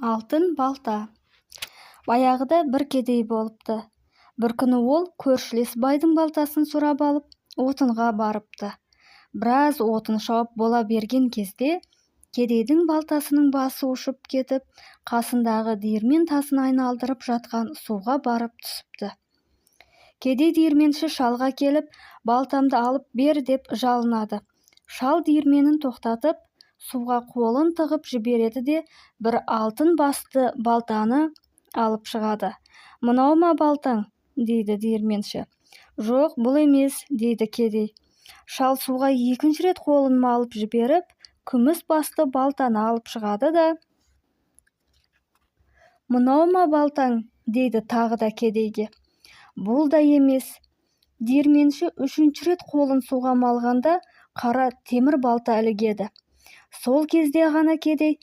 Алтын балта. Баяғыда бір кедей болыпты. Бір күні ол көршілес байдың балтасын сұрап алып, отынға барыпты. Біраз отын шауып бола берген кезде, кедейдің балтасының басы ұшып кетіп, қасындағы диірмен тасын айналдырып жатқан суға барып түсіпті. Кедей диірменші шалға келіп, балтамды алып бер деп жалынады. Шал диірменін тоқтатып, суға қолын тығып жібереді де, бір алтын басты балтаны алып шығады. «Мынау ма балтаң?» дейді диірменші. «Жоқ, бұл емес», дейді кедей. Шал суға екінші рет қолын малып жіберіп, күміс басты балтаны алып шығады да, «Мынау ма балтаң?» дейді тағы да кедейге. «Бұл да емес». Диірменші үшінші рет қолын суға малғанда, қара темір балта ілігеді. Сол кезде ғана кедей: